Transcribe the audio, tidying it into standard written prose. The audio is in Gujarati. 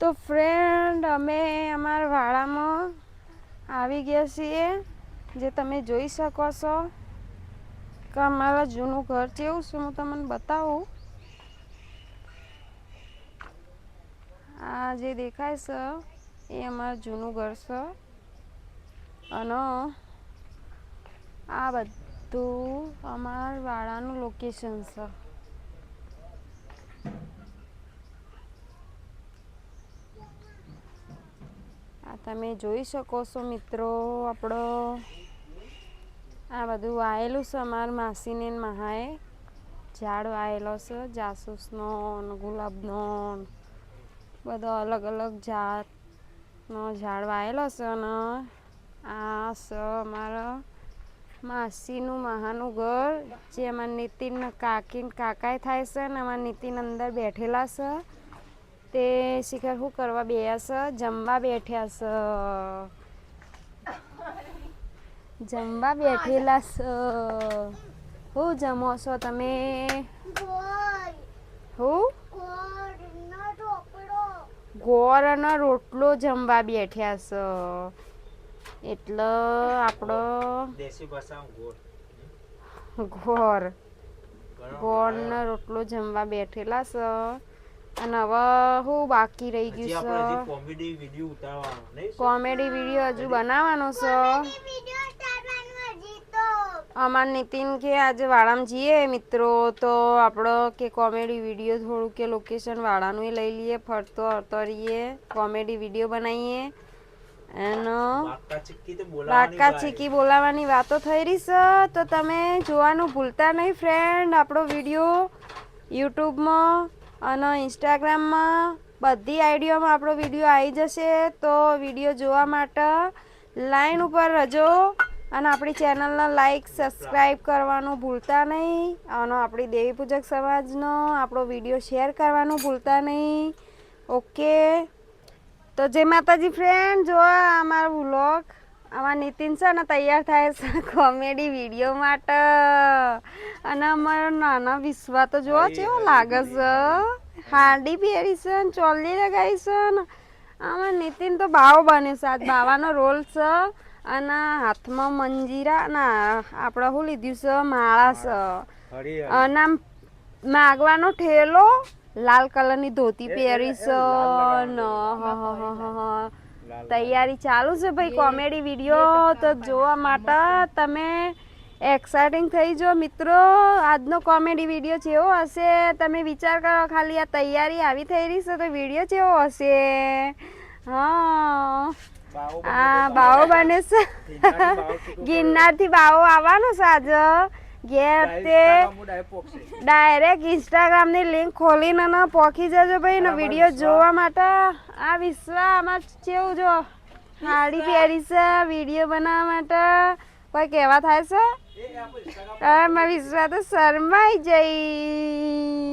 તો ફ્રેન્ડ અમે અમારા વાડામાં આવી ગયા છીએ, જે તમે જોઈ શકો છો કે અમારા જૂનું ઘર કેવું છે હું તમને બતાવું. આ જે દેખાય છે એ અમારું જૂનું ઘર છે અને આ બધું અમારા વાડાનું લોકેશન છે. આ તમે જોઈ શકો છો મિત્રો, આપણો આ બધું વાયેલું છે અમારા માસીને મહાએ ઝાડ વાયેલો છે, જાસૂસનો ને ગુલાબનો બધો અલગ અલગ જાતનો ઝાડ વાયેલો છે. અને આ છે અમારા માસીનું મહાનું ઘર, જે અમારા નીતિન કાકી કાકાએ થાય છે ને અમારા નીતિન અંદર બેઠેલા છે. તે શિખર શું કરવા બેઠ્યા છે? જમવા બેઠ્યા છે, જમવા બેઠેલા છે. શું જમો છો તમે? હું ગોળ અને રોટલો જમવા બેઠ્યા છે. એટલે આપણો ગોળ ને રોટલો જમવા બેઠેલા છે. અને હવે હું બાકી રહી ગયું છે, કોમેડી વિડીયો હજુ બનાવવાનો છે. અમાર નીતિન કે આજે વાડામાં જઈએ મિત્રો, તો આપણો કે કોમેડી વિડીયો થોડું કે લોકેશન વાડાનું લઈ લઈએ, ફરતો રહીએ, કોમેડી વિડીયો બનાવીએ. અને બાકા ચીકી બોલાવાની વાતો થઈ રહી છે, તો તમે જોવાનું ભૂલતા નહીં ફ્રેન્ડ. આપણો વિડીયો યુટ્યુબમાં અને ઇન્સ્ટાગ્રામમાં બધી આઈડીઓમાં આપણો વિડીયો આવી જશે. તો વિડીયો જોવા માટે લાઈન ઉપર રહેજો અને આપણી ચેનલને લાઈક સબસ્ક્રાઈબ કરવાનું ભૂલતા નહીં. અને આપણી દેવી પૂજક સમાજનો આપણો વિડીયો શેર કરવાનું ભૂલતા નહીં. ઓકે, તો જય માતાજી ફ્રેન્ડ. જો અમારો વ્લોગ અમારા નીતિન છે ને તૈયાર થાય છે કોમેડી વિડીયો માટે. અને અમારો નાના વિશ્વા તો જો કેવો લાગે છે, હાડી પહેરી છે ને ચોલી લગાવી છે ને. આમાં નીતિન તો બાવો બને છે, આજ બાવાનો રોલ છે. અને હાથમાં મંજીરા ના આપણે શું લીધું છે? માળા છે. અને માગવાનો ઠેલો, લાલ કલરની ધોતી પહેરી છે. તૈયારી ચાલુ છે ભાઈ કોમેડી વિડીયો તો જોવા માટે. તમે એક્સાઇટિંગ થઈ જાઓ મિત્રો. આજનો કોમેડી વિડીયો કેવો હશે તમે વિચાર કરો ખાલી. આ તૈયારી આવી થઈ રહી છે તો વિડીયો કેવો હશે? હા, આ બાવો બને છે. ગિરનારથી બાવો આવવાનો છે આજે ઘેર. તે ડાયરેક્ટ ઇન્સ્ટાગ્રામની લિંક ખોલીને પહોંચી જજો ભાઈ ને વિડીયો જોવા માટે. આ વિશ્વામાં કેવું જો સાડી પહેરી છે વિડીયો બનાવવા માટે. કોઈ કહેવા થાય છે? મારા વિશ્વા તો શરમાઈ જઈ.